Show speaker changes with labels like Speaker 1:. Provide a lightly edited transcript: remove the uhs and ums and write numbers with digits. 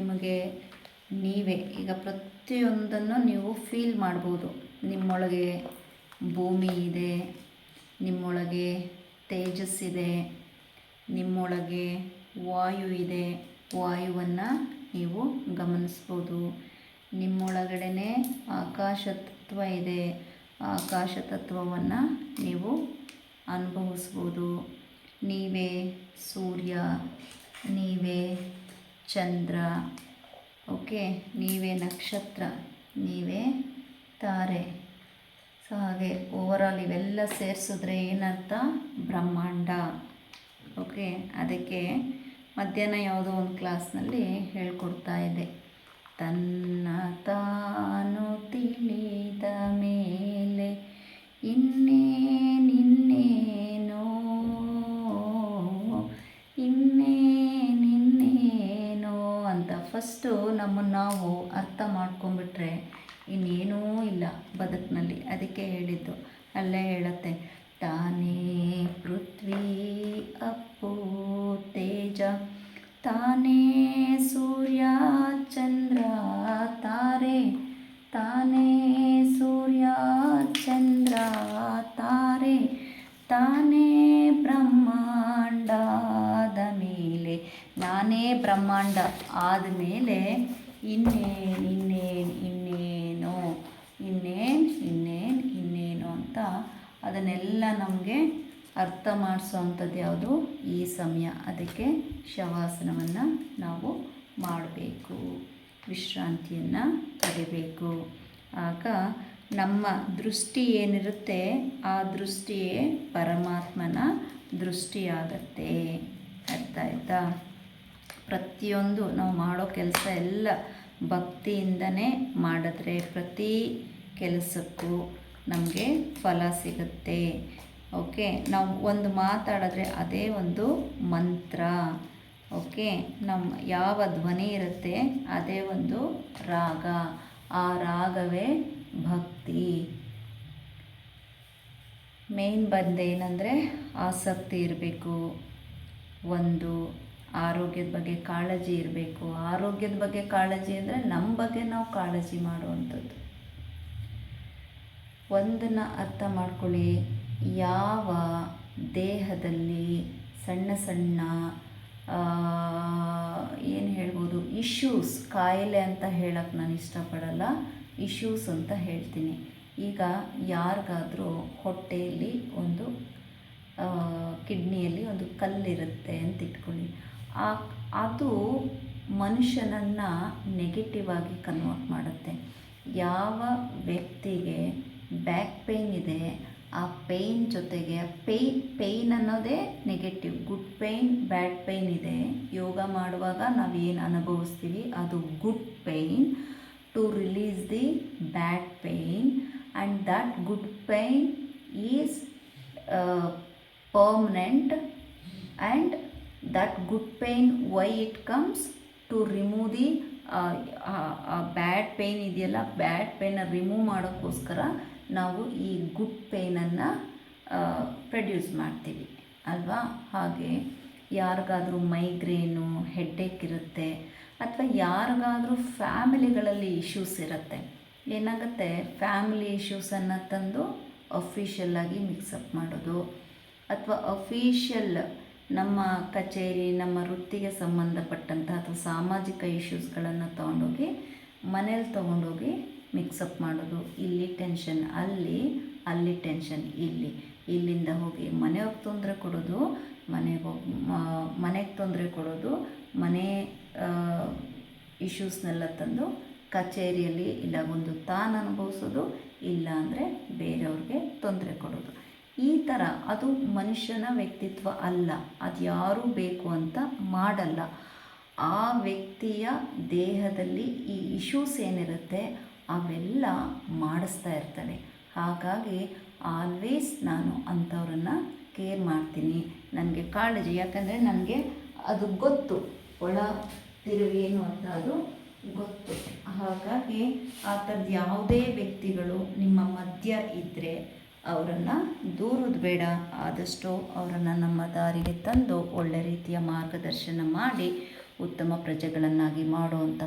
Speaker 1: ನಿಮಗೆ ನೀವೇ ಈಗ ಪ್ರತಿಯೊಂದನ್ನು ನೀವು ಫೀಲ್ ಮಾಡ್ಬೋದು. ನಿಮ್ಮೊಳಗೆ ಭೂಮಿ ಇದೆ, ನಿಮ್ಮೊಳಗೆ ತೇಜಸ್ಸಿದೆ, ನಿಮ್ಮೊಳಗೆ ವಾಯು ಇದೆ. ವಾಯುವನ್ನು ನೀವು ಗಮನಿಸ್ಬೋದು. ನಿಮ್ಮೊಳಗಡೆ ಆಕಾಶ ತತ್ವ ಇದೆ, ಆಕಾಶ ತತ್ವವನ್ನು ನೀವು ಅನುಭವಿಸ್ಬೋದು. ನೀವೇ ಸೂರ್ಯ, ನೀವೇ ಚಂದ್ರ, ಓಕೆ, ನೀವೇ ನಕ್ಷತ್ರ, ನೀವೇ ತಾರೆ. ಸೊ ಹಾಗೆ ಓವರಾಲ್ ಇವೆಲ್ಲ ಸೇರಿಸಿದ್ರೆ ಏನರ್ಥ? ಬ್ರಹ್ಮಾಂಡ. ಓಕೆ, ಅದಕ್ಕೆ ಮಧ್ಯಾಹ್ನ ಯಾವುದೋ ಒಂದು ಕ್ಲಾಸ್ನಲ್ಲಿ ಹೇಳ್ಕೊಡ್ತಾ ಇದ್ದೆ, ತನ್ನ ತಾನು ತಿಳಿದ ಮೇಲೆ ಇನ್ನೇನೋ ಅಂತ. ಫಸ್ಟು ನಮ್ಮನ್ನು ನಾವು ಅರ್ಥ ಮಾಡ್ಕೊಂಬಿಟ್ರೆ ಇನ್ನೇನೂ ಇಲ್ಲ ಬದುಕಿನಲ್ಲಿ. ಅದಕ್ಕೆ ಹೇಳಿದ್ದು, ಅಲ್ಲೇ ಹೇಳುತ್ತೆ, ತಾನೇ ಪೃಥ್ವಿ ಅಪ್ಪು ತೇಜ, ತಾನೇ ಸೂರ್ಯ ಚಂದ್ರ ತಾರೆ, ತಾನೇ ಸೂರ್ಯ ಚಂದ್ರ ತಾರೆ, ತಾನೇ ಬ್ರಹ್ಮಾಂಡದ ಮೇಲೆ. ನಾನೇ ಬ್ರಹ್ಮಾಂಡ ಆದಮೇಲೆ ಇನ್ನೇನು ಅಂತ ಅದನ್ನೆಲ್ಲ ನಮಗೆ ಅರ್ಥ ಮಾಡಿಸೋವಂಥದ್ದು ಯಾವುದು? ಈ ಸಮಯ. ಅದಕ್ಕೆ ಶವಾಸನವನ್ನು ನಾವು ಮಾಡಬೇಕು, ವಿಶ್ರಾಂತಿಯನ್ನು ಪಡಿಬೇಕು. ಆಗ ನಮ್ಮ ದೃಷ್ಟಿ ಏನಿರುತ್ತೆ ಆ ದೃಷ್ಟಿಯೇ ಪರಮಾತ್ಮನ ದೃಷ್ಟಿಯಾಗತ್ತೆ. ಅರ್ಥ ಆಯ್ತಾ? ಪ್ರತಿಯೊಂದು ನಾವು ಮಾಡೋ ಕೆಲಸ ಎಲ್ಲ ಭಕ್ತಿಯಿಂದನೇ ಮಾಡಿದ್ರೆ ಪ್ರತಿ ಕೆಲಸಕ್ಕೂ ನಮಗೆ ಫಲ ಸಿಗುತ್ತೆ. ಓಕೆ, ನಾವು ಒಂದು ಮಾತಾಡಿದ್ರೆ ಅದೇ ಒಂದು ಮಂತ್ರ. ಓಕೆ, ನಮ್ಮ ಯಾವ ಧ್ವನಿ ಇರುತ್ತೆ ಅದೇ ಒಂದು ರಾಗ, ಆ ರಾಗವೇ ಭಕ್ತಿ. ಮೇನ್ ಬಂದೇನೆಂದರೆ ಆಸಕ್ತಿ ಇರಬೇಕು, ಒಂದು ಆರೋಗ್ಯದ ಬಗ್ಗೆ ಕಾಳಜಿ ಇರಬೇಕು. ಆರೋಗ್ಯದ ಬಗ್ಗೆ ಕಾಳಜಿ ಅಂದರೆ ನಮ್ಮ ಬಗ್ಗೆ ನಾವು ಕಾಳಜಿ ಮಾಡುವಂಥದ್ದು. ಒಂದನ್ನು ಅರ್ಥ ಮಾಡ್ಕೊಳ್ಳಿ, ಯಾವ ದೇಹದಲ್ಲಿ ಸಣ್ಣ ಸಣ್ಣ ಏನು ಹೇಳ್ಬೋದು, ಇಶ್ಯೂಸ್, ಕಾಯಿಲೆ ಅಂತ ಹೇಳಕ್ಕೆ ನಾನು ಇಷ್ಟಪಡಲ್ಲ, ಇಶ್ಯೂಸ್ ಅಂತ ಹೇಳ್ತೀನಿ. ಈಗ ಯಾರಿಗಾದರೂ ಹೊಟ್ಟೆಯಲ್ಲಿ ಒಂದು ಕಿಡ್ನಿಯಲ್ಲಿ ಒಂದು ಕಲ್ಲಿರುತ್ತೆ ಅಂತ ಇಟ್ಕೊಳ್ಳಿ, ಅದು ಮನುಷ್ಯನನ್ನು ನೆಗೆಟಿವ್ ಆಗಿ ಕನ್ವರ್ಟ್ ಮಾಡುತ್ತೆ. ಯಾವ ವ್ಯಕ್ತಿಗೆ ಬ್ಯಾಕ್ ಪೇಯ್ನ್ ಇದೆ, ಆ ಪೇಯ್ನ್ ಜೊತೆಗೆ ಪೇಯ್ನ್ ಅನ್ನೋದೇ negative. Good pain, bad pain ಇದೆ. ಯೋಗ ಮಾಡುವಾಗ ನಾವೇನು ಅನುಭವಿಸ್ತೀವಿ ಅದು good pain to release the bad pain, and that good pain is permanent, and that good pain, why it comes? To remove the bad pain ಇದೆಯಲ್ಲ, ಬ್ಯಾಡ್ ಪೇಯ್ನ remove ಮಾಡೋಕ್ಕೋಸ್ಕರ ನಾವು ಈ good ಪೇಯ್ನನ್ನು produce ಮಾಡ್ತೀವಿ ಅಲ್ವಾ? ಹಾಗೆ ಯಾರಿಗಾದರೂ ಮೈಗ್ರೇನು, ಹೆಡ್ಡೇಕ್ ಇರುತ್ತೆ, ಅಥವಾ ಯಾರಿಗಾದರೂ ಫ್ಯಾಮಿಲಿಗಳಲ್ಲಿ ಇಶ್ಯೂಸ್ ಇರುತ್ತೆ. ಏನಾಗುತ್ತೆ, ಫ್ಯಾಮಿಲಿ ಇಶ್ಯೂಸನ್ನು ತಂದು ಅಫಿಷಿಯಲ್ಲಾಗಿ ಮಿಕ್ಸಪ್ ಮಾಡೋದು, ಅಥವಾ ಅಫಿಷಿಯಲ್ ನಮ್ಮ ಕಚೇರಿ, ನಮ್ಮ ವೃತ್ತಿಗೆ ಸಂಬಂಧಪಟ್ಟಂಥ ಅಥವಾ ಸಾಮಾಜಿಕ ಇಶ್ಯೂಸ್ಗಳನ್ನು ತೊಗೊಂಡೋಗಿ ಮನೇಲಿ ತೊಗೊಂಡೋಗಿ ಮಿಕ್ಸಪ್ ಮಾಡೋದು. ಇಲ್ಲಿ ಟೆನ್ಷನ್ ಅಲ್ಲಿ, ಅಲ್ಲಿ ಟೆನ್ಷನ್ ಇಲ್ಲಿ, ಇಲ್ಲಿಂದ ಹೋಗಿ ಮನೆಯವ್ರಿಗೆ ತೊಂದರೆ ಕೊಡೋದು, ಮನೆಗೆ ತೊಂದರೆ ಕೊಡೋದು, ಮನೆ ಇಶ್ಯೂಸ್ನೆಲ್ಲ ತಂದು ಕಚೇರಿಯಲ್ಲಿ ಇಲ್ಲ ಒಂದು ತಾನು ಅನುಭವಿಸೋದು, ಇಲ್ಲ ಅಂದರೆ ಬೇರೆಯವ್ರಿಗೆ ತೊಂದರೆ ಕೊಡೋದು. ಈ ಥರ ಅದು ಮನುಷ್ಯನ ವ್ಯಕ್ತಿತ್ವ ಅಲ್ಲ. ಅದು ಯಾರೂ ಬೇಕು ಅಂತ ಮಾಡಲ್ಲ. ಆ ವ್ಯಕ್ತಿಯ ದೇಹದಲ್ಲಿ ಈ ಇಶ್ಯೂಸ್ ಏನಿರುತ್ತೆ ಅವೆಲ್ಲ ಮಾಡಿಸ್ತಾ ಇರ್ತವೆ. ಹಾಗಾಗಿ ಆಲ್ವೇಸ್ ನಾನು ಅಂಥವ್ರನ್ನು ಕೇರ್ ಮಾಡ್ತೀನಿ, ನನಗೆ ಕಾಳಜಿ. ಯಾಕಂದರೆ ನನಗೆ ಅದು ಗೊತ್ತು, ಒಳ ತಿರುವೇನು ಅಂತ ಅದು ಗೊತ್ತು. ಹಾಗಾಗಿ ಆ ಥರದ್ದು ಯಾವುದೇ ವ್ಯಕ್ತಿಗಳು ನಿಮ್ಮ ಮಧ್ಯ ಇದ್ದರೆ ಅವರನ್ನು ದೂರೋದು ಬೇಡ. ಆದಷ್ಟು ಅವರನ್ನು ನಮ್ಮ ದಾರಿಗೆ ತಂದು ಒಳ್ಳೆ ರೀತಿಯ ಮಾರ್ಗದರ್ಶನ ಮಾಡಿ ಉತ್ತಮ ಪ್ರಜೆಗಳನ್ನಾಗಿ ಮಾಡುವಂಥ